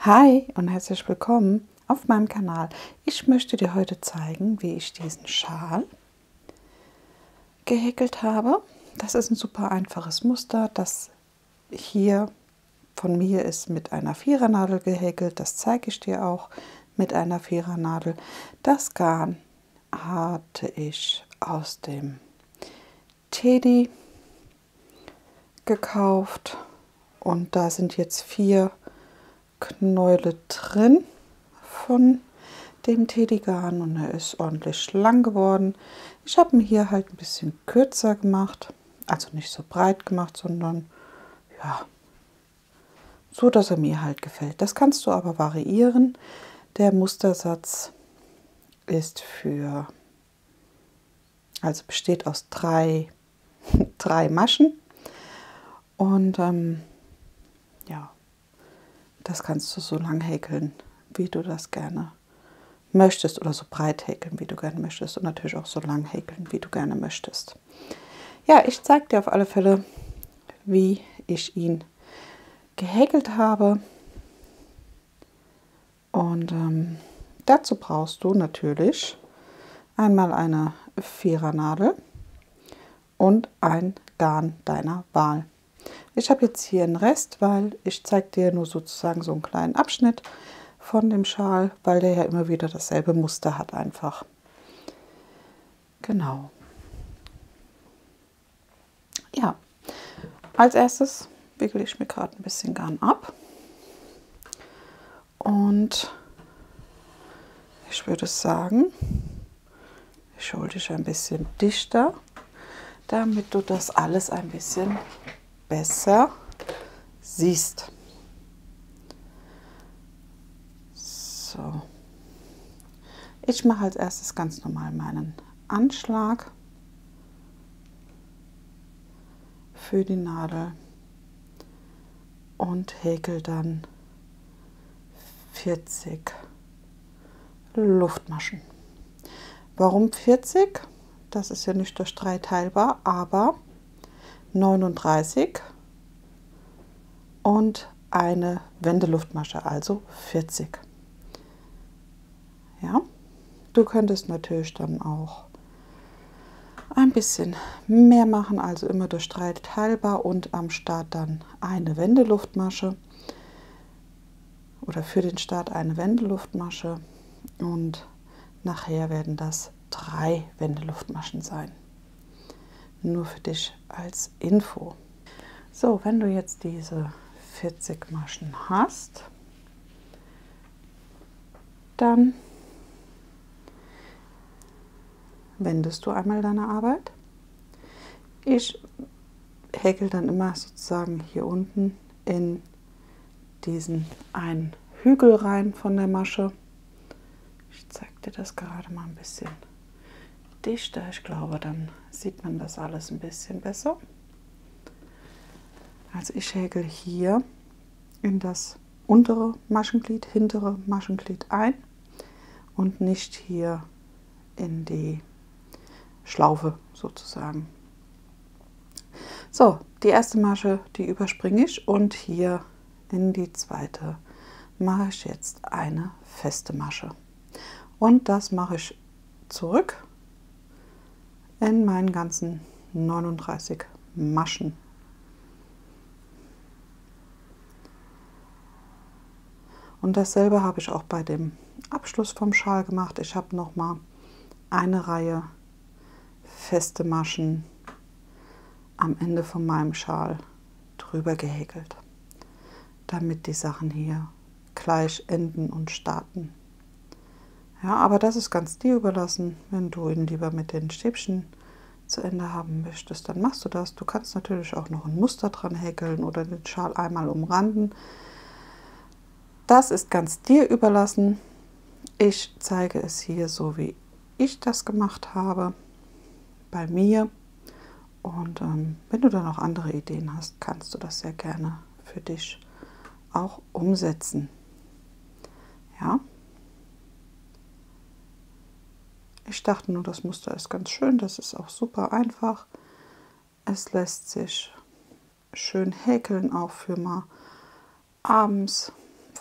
Hi und herzlich willkommen auf meinem Kanal. Ich möchte dir heute zeigen, wie ich diesen Schal gehäkelt habe. Das ist ein super einfaches Muster, das hier von mir ist mit einer Vierernadel gehäkelt. Das zeige ich dir auch mit einer Vierernadel. Das Garn hatte ich aus dem Teddy gekauft und da sind jetzt 4 Knäule drin von dem Teddygarn und er ist ordentlich lang geworden. Ich habe ihn hier halt ein bisschen kürzer gemacht, also nicht so breit gemacht, sondern ja, so dass er mir halt gefällt. Das kannst du aber variieren. Der Mustersatz ist also besteht aus drei Maschen und ja, das kannst du so lang häkeln, wie du das gerne möchtest, oder so breit häkeln, wie du gerne möchtest, und natürlich auch so lang häkeln, wie du gerne möchtest. Ja, ich zeige dir auf alle Fälle, wie ich ihn gehäkelt habe. Und dazu brauchst du natürlich einmal eine Vierernadel und ein Garn deiner Wahl. Ich habe jetzt hier einen Rest, weil ich zeige dir nur sozusagen so einen kleinen Abschnitt von dem Schal, weil der ja immer wieder dasselbe Muster hat einfach. Genau. Ja, als erstes wickele ich mir gerade ein bisschen Garn ab und ich würde sagen, ich hole dich ein bisschen dichter, damit du das alles ein bisschen besser siehst. So. Ich mache als erstes ganz normal meinen Anschlag für die Nadel und häkel dann 40 Luftmaschen. Warum 40? Das ist ja nicht durch 3 teilbar, aber 39 und eine Wendeluftmasche, also 40. Ja, du könntest natürlich dann auch ein bisschen mehr machen, also immer durch 3 teilbar und am Start dann eine Wendeluftmasche oder für den Start eine Wendeluftmasche und nachher werden das 3 Wendeluftmaschen sein. Nur für dich als Info. So, wenn du jetzt diese 40 Maschen hast, dann wendest du einmal deine Arbeit. Ich häkel dann immer sozusagen hier unten in diesen einen Hügel rein von der Masche. Ich zeige dir das gerade mal ein bisschen dichter. Ich glaube, dann sieht man das alles ein bisschen besser. Also ich häkel hier in das untere Maschenglied, hintere Maschenglied ein und nicht hier in die Schlaufe sozusagen. So, die erste Masche, die überspringe ich und hier in die zweite mache ich jetzt eine feste Masche. Und das mache ich zurück in meinen ganzen 39 Maschen. Und dasselbe habe ich auch bei dem Abschluss vom Schal gemacht. Ich habe noch mal eine Reihe feste Maschen am Ende von meinem Schal drüber gehäkelt, damit die Sachen hier gleich enden und starten. Ja, aber das ist ganz dir überlassen. Wenn du ihn lieber mit den Stäbchen zu Ende haben möchtest, dann machst du das. Du kannst natürlich auch noch ein Muster dran häkeln oder den Schal einmal umranden. Das ist ganz dir überlassen. Ich zeige es hier so, wie ich das gemacht habe bei mir. Und wenn du dann noch andere Ideen hast, kannst du das sehr gerne für dich auch umsetzen. Ja. Ich dachte nur, das Muster ist ganz schön. Das ist auch super einfach. Es lässt sich schön häkeln, auch für mal abends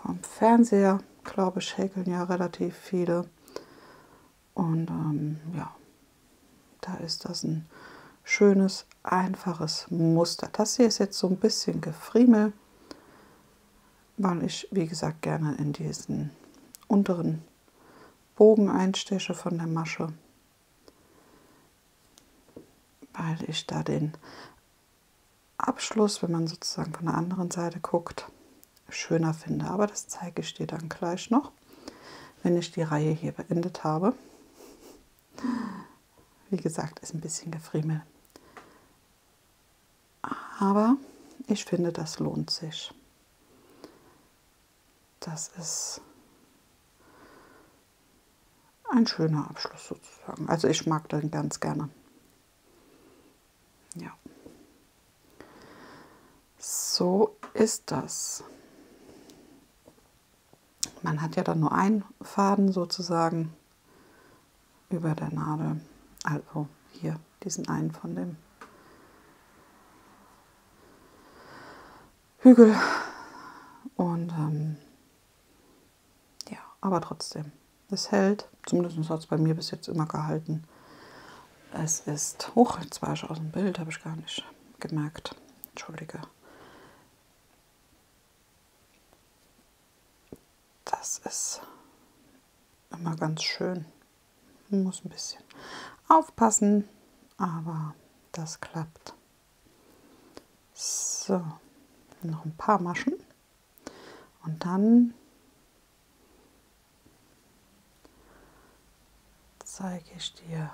vom Fernseher, glaube ich, häkeln ja relativ viele. Und ja, da ist das ein schönes, einfaches Muster. Das hier ist jetzt so ein bisschen gefriemelt, weil ich, wie gesagt, gerne in diesen unteren Bogen einsteche von der Masche, weil ich da den Abschluss, wenn man sozusagen von der anderen Seite guckt, schöner finde. Aber das zeige ich dir dann gleich noch, wenn ich die Reihe hier beendet habe. Wie gesagt, ist ein bisschen gefriemelt. Aber ich finde, das lohnt sich. Das ist ein schöner Abschluss sozusagen. Also ich mag den ganz gerne. Ja. So ist das. Man hat ja dann nur einen Faden sozusagen über der Nadel. Also hier diesen einen von dem Hügel. Und ja, aber trotzdem, es hält. Zumindest hat es bei mir bis jetzt immer gehalten. Es ist, hoch, jetzt war ich aus dem Bild, habe ich gar nicht gemerkt. Entschuldige. Das ist immer ganz schön. Man muss ein bisschen aufpassen, aber das klappt. So, noch ein paar Maschen und dann zeige ich dir,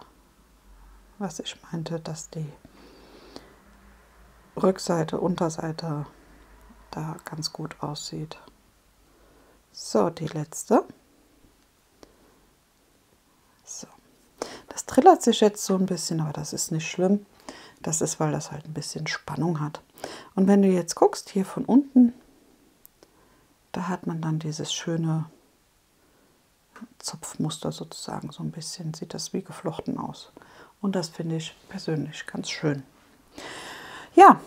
was ich meinte, dass die Rückseite, Unterseite da ganz gut aussieht. So, die letzte. So. Das trillert sich jetzt so ein bisschen, aber das ist nicht schlimm. Das ist, weil das halt ein bisschen Spannung hat. Und wenn du jetzt guckst, hier von unten, da hat man dann dieses schöne Zopfmuster sozusagen. So ein bisschen sieht das wie geflochten aus. Und das finde ich persönlich ganz schön. Ja,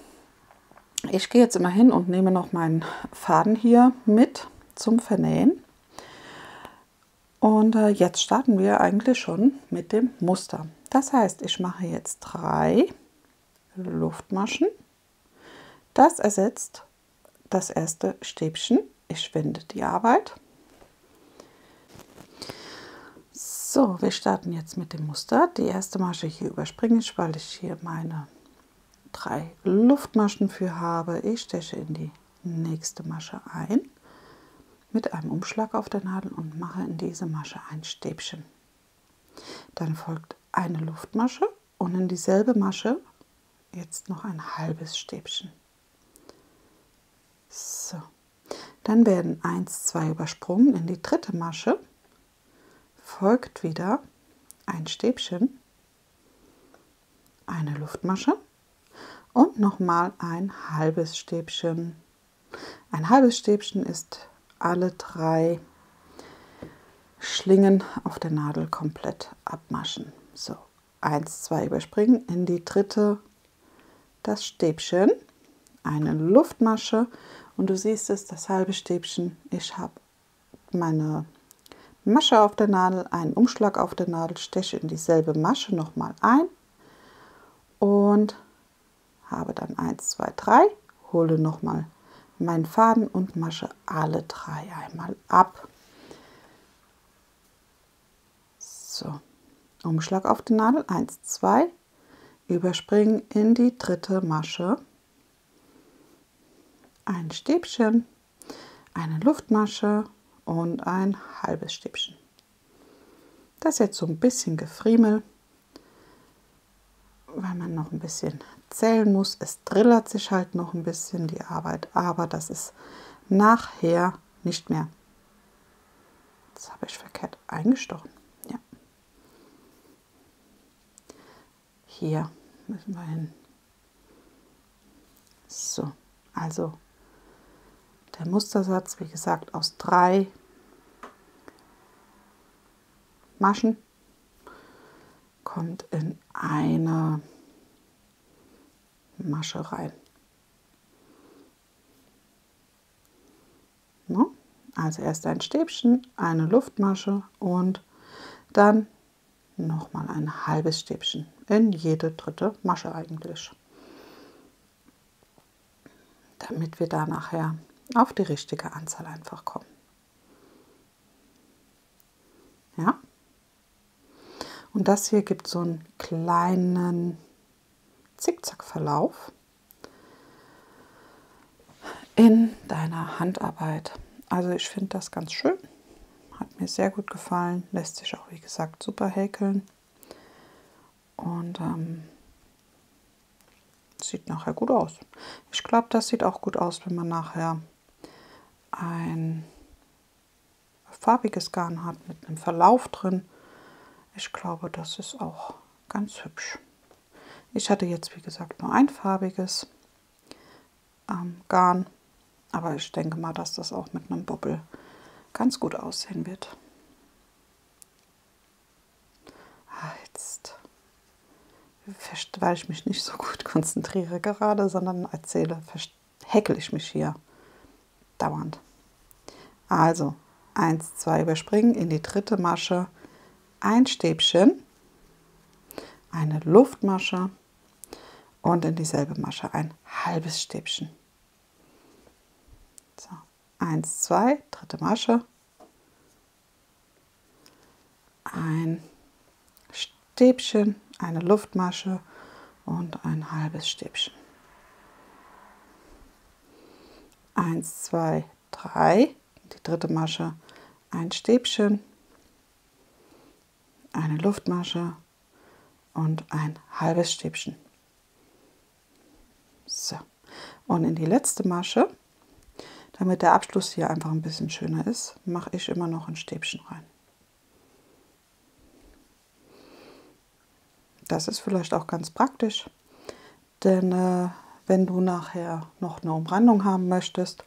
ich gehe jetzt immer hin und nehme noch meinen Faden hier mit zum Vernähen. Und jetzt starten wir eigentlich schon mit dem Muster. Das heißt, ich mache jetzt 3 Luftmaschen. Das ersetzt das erste Stäbchen. Ich wende die Arbeit. So, wir starten jetzt mit dem Muster. Die erste Masche hier überspringe ich, weil ich hier meine 3 Luftmaschen für habe. Ich steche in die nächste Masche ein mit einem Umschlag auf der Nadel und mache in diese Masche ein Stäbchen. Dann folgt eine Luftmasche und in dieselbe Masche jetzt noch ein halbes Stäbchen. So, dann werden 1, 2 übersprungen. In die dritte Masche folgt wieder ein Stäbchen, eine Luftmasche und nochmal ein halbes Stäbchen. Ein halbes Stäbchen ist alle 3 Schlingen auf der Nadel komplett abmaschen. So, 1, 2 überspringen, in die dritte das Stäbchen, eine Luftmasche und du siehst es, das halbe Stäbchen. Ich habe meine Masche auf der Nadel, einen Umschlag auf der Nadel, steche in dieselbe Masche nochmal ein und habe dann 1, 2, 3, hole nochmal meinen Faden und masche alle 3 einmal ab. So, Umschlag auf die Nadel, 1, 2, überspringen in die dritte Masche, ein Stäbchen, eine Luftmasche und ein halbes Stäbchen. Das ist jetzt so ein bisschen gefriemelt, weil man noch ein bisschen zählen muss. Es drillert sich halt noch ein bisschen die Arbeit, aber das ist nachher nicht mehr. Das habe ich verkehrt eingestochen. Ja. Hier müssen wir hin. So, also der Mustersatz, wie gesagt, aus 3 Maschen kommt in eine Masche rein. Ne? Also erst ein Stäbchen, eine Luftmasche und dann nochmal ein halbes Stäbchen in jede dritte Masche eigentlich, damit wir da nachher auf die richtige Anzahl einfach kommen. Ja? Und das hier gibt so einen kleinen Zickzackverlauf in deiner Handarbeit. Also ich finde das ganz schön. Hat mir sehr gut gefallen. Lässt sich auch, wie gesagt, super häkeln. Und sieht nachher gut aus. Ich glaube, das sieht auch gut aus, wenn man nachher ein farbiges Garn hat mit einem Verlauf drin. Ich glaube, das ist auch ganz hübsch. Ich hatte jetzt, wie gesagt, nur ein farbiges Garn. Aber ich denke mal, dass das auch mit einem Bobbel ganz gut aussehen wird. Jetzt, weil ich mich nicht so gut konzentriere gerade, sondern erzähle, häkel ich mich hier dauernd. Also 1, 2 überspringen, in die dritte Masche ein Stäbchen, eine Luftmasche und in dieselbe Masche ein halbes Stäbchen. So, 1, 2, dritte Masche, ein Stäbchen, eine Luftmasche und ein halbes Stäbchen. 1, 2, 3, die dritte Masche, ein Stäbchen, eine Luftmasche und ein halbes Stäbchen. So, und in die letzte Masche, damit der Abschluss hier einfach ein bisschen schöner ist, mache ich immer noch ein Stäbchen rein. Das ist vielleicht auch ganz praktisch, denn wenn du nachher noch eine Umrandung haben möchtest,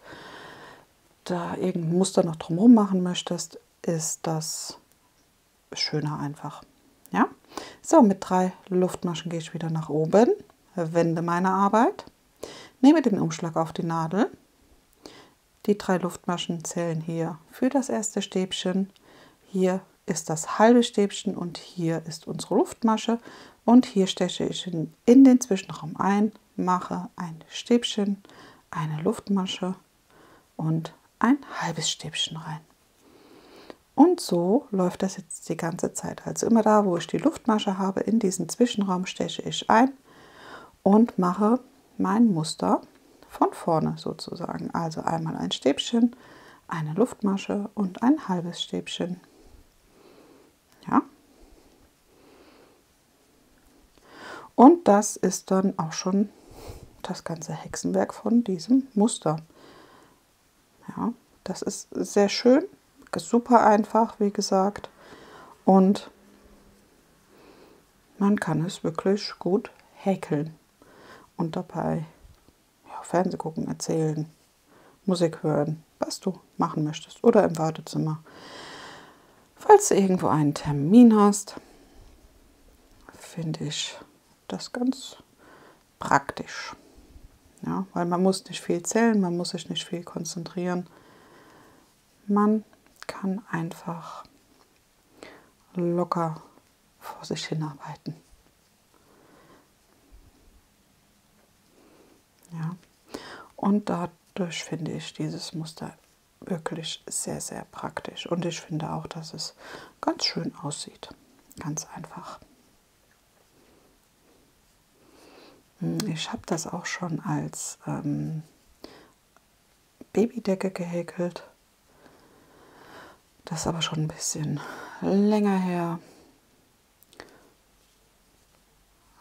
da irgendein Muster noch drumherum machen möchtest, ist das schöner einfach. Ja? So, mit 3 Luftmaschen gehe ich wieder nach oben, wende meine Arbeit, nehme den Umschlag auf die Nadel. Die 3 Luftmaschen zählen hier für das erste Stäbchen. Hier ist das halbe Stäbchen und hier ist unsere Luftmasche. Und hier steche ich in den Zwischenraum ein, mache ein Stäbchen, eine Luftmasche und ein halbes Stäbchen rein. Und so läuft das jetzt die ganze Zeit. Also immer da, wo ich die Luftmasche habe, in diesen Zwischenraum steche ich ein und mache mein Muster von vorne sozusagen. Also einmal ein Stäbchen, eine Luftmasche und ein halbes Stäbchen. Ja. Und das ist dann auch schon das ganze Hexenwerk von diesem Muster. Ja, das ist sehr schön, super einfach, wie gesagt. Und man kann es wirklich gut häkeln und dabei Fernseh gucken, erzählen, Musik hören, was du machen möchtest oder im Wartezimmer. Falls du irgendwo einen Termin hast, finde ich das ganz praktisch. Ja, weil man muss nicht viel zählen, man muss sich nicht viel konzentrieren. Man kann einfach locker vor sich hinarbeiten. Ja. Und dadurch finde ich dieses Muster wirklich sehr, sehr praktisch. Und ich finde auch, dass es ganz schön aussieht. Ganz einfach. Ich habe das auch schon als Babydecke gehäkelt. Das ist aber schon ein bisschen länger her.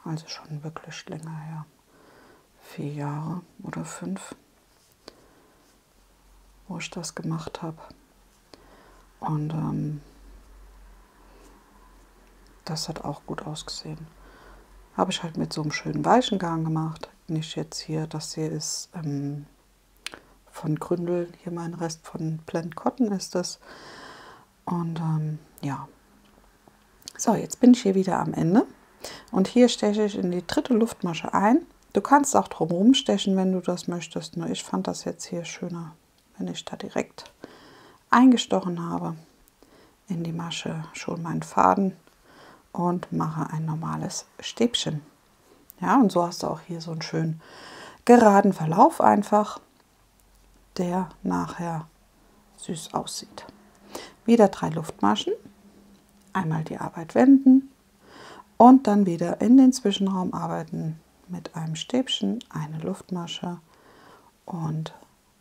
Also schon wirklich länger her. 4 Jahre oder 5, wo ich das gemacht habe. Und das hat auch gut ausgesehen. Habe ich halt mit so einem schönen weichen Garn gemacht. Nicht jetzt hier, das hier ist von Gründel, hier mein Rest von Blend Cotton ist das. Und ja. So, jetzt bin ich hier wieder am Ende. Und hier steche ich in die dritte Luftmasche ein. Du kannst auch drumherum stechen, wenn du das möchtest. Nur ich fand das jetzt hier schöner, wenn ich da direkt eingestochen habe, in die Masche schon meinen Faden und mache ein normales Stäbchen. Ja, und so hast du auch hier so einen schönen geraden Verlauf einfach, der nachher süß aussieht. Wieder 3 Luftmaschen, einmal die Arbeit wenden und dann wieder in den Zwischenraum arbeiten mit einem Stäbchen, eine Luftmasche und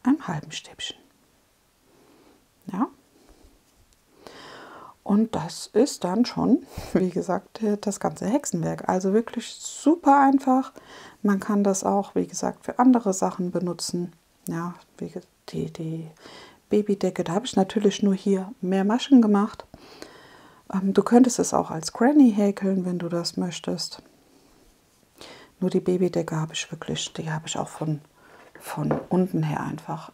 einem halben Stäbchen. Ja. Und das ist dann schon, wie gesagt, das ganze Hexenwerk. Also wirklich super einfach. Man kann das auch, wie gesagt, für andere Sachen benutzen. Ja, die Babydecke, da habe ich natürlich nur hier mehr Maschen gemacht. Du könntest es auch als Granny häkeln, wenn du das möchtest. Nur die Babydecke habe ich wirklich, die habe ich auch von unten her einfach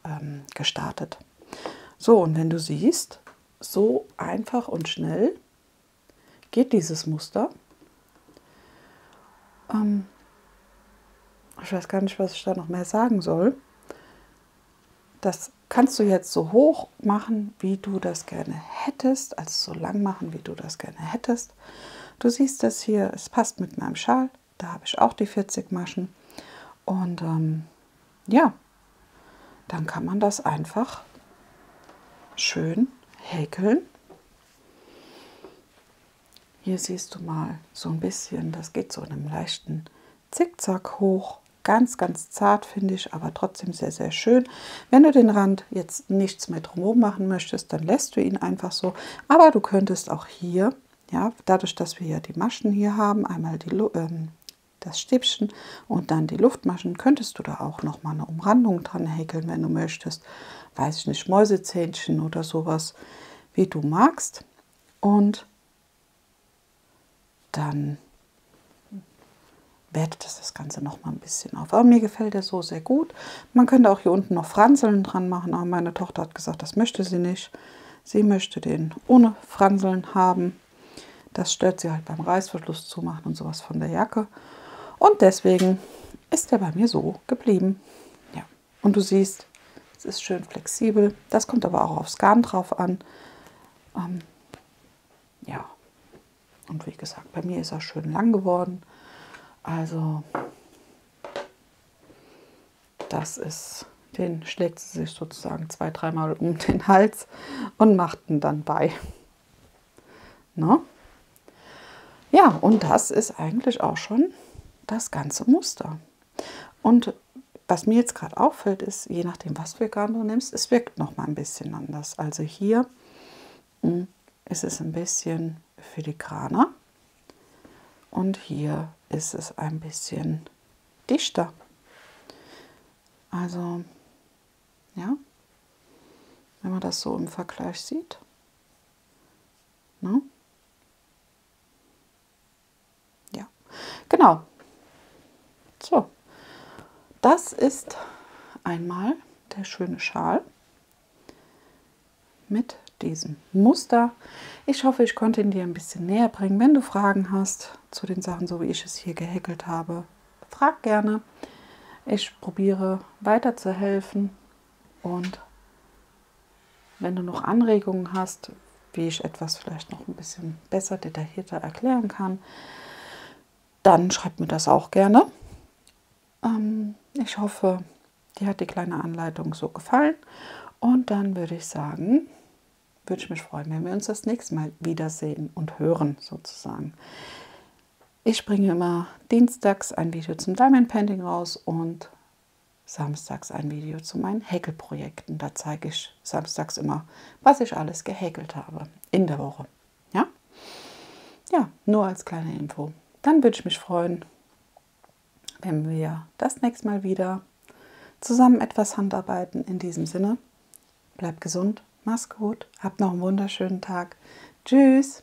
gestartet. So, und wenn du siehst, so einfach und schnell geht dieses Muster. Ich weiß gar nicht, was ich da noch mehr sagen soll. Das kannst du jetzt so hoch machen, wie du das gerne hättest, also so lang machen, wie du das gerne hättest. Du siehst das hier, es passt mit meinem Schal. Da habe ich auch die 40 Maschen. Und ja, dann kann man das einfach schön häkeln. Hier siehst du mal so ein bisschen, das geht so in einem leichten Zickzack hoch. Ganz, ganz zart finde ich, aber trotzdem sehr, sehr schön. Wenn du den Rand jetzt nichts mehr drumherum machen möchtest, dann lässt du ihn einfach so. Aber du könntest auch hier, ja, dadurch, dass wir ja die Maschen hier haben, einmal das Stäbchen und dann die Luftmaschen, könntest du da auch noch mal eine Umrandung dran häkeln, wenn du möchtest. Weiß ich nicht, Mäusezähnchen oder sowas, wie du magst. Und dann wertet das Ganze noch mal ein bisschen auf. Aber mir gefällt der so sehr gut. Man könnte auch hier unten noch Franseln dran machen, aber meine Tochter hat gesagt, das möchte sie nicht. Sie möchte den ohne Franseln haben. Das stört sie halt beim Reißverschluss zumachen und sowas von der Jacke. Und deswegen ist der bei mir so geblieben. Ja. Und du siehst, es ist schön flexibel. Das kommt aber auch aufs Garn drauf an. Ja. Und wie gesagt, bei mir ist er schön lang geworden. Also das ist, den schlägt sie sich sozusagen 2-3 Mal um den Hals und macht ihn dann bei. Ne? Ja, und das ist eigentlich auch schon das ganze Muster. Und was mir jetzt gerade auffällt, ist, je nachdem, was für Garn du nimmst, es wirkt noch mal ein bisschen anders. Also hier ist es ein bisschen filigraner und hier ist es ein bisschen dichter. Also, ja, wenn man das so im Vergleich sieht. Ne? Ja, genau. So, das ist einmal der schöne Schal mit diesem Muster. Ich hoffe, ich konnte ihn dir ein bisschen näher bringen. Wenn du Fragen hast zu den Sachen, so wie ich es hier gehäkelt habe, frag gerne. Ich probiere weiter zu helfen und wenn du noch Anregungen hast, wie ich etwas vielleicht noch ein bisschen besser, detaillierter erklären kann, dann schreib mir das auch gerne. Ich hoffe, dir hat die kleine Anleitung so gefallen und dann würde ich sagen, würde ich mich freuen, wenn wir uns das nächste Mal wiedersehen und hören sozusagen. Ich bringe immer dienstags ein Video zum Diamond Painting raus und samstags ein Video zu meinen Häkelprojekten. Da zeige ich samstags immer, was ich alles gehäkelt habe in der Woche. Ja? Ja, nur als kleine Info. Dann würde ich mich freuen, wenn wir das nächste Mal wieder zusammen etwas handarbeiten. In diesem Sinne, bleib gesund, mach's gut, hab noch einen wunderschönen Tag. Tschüss!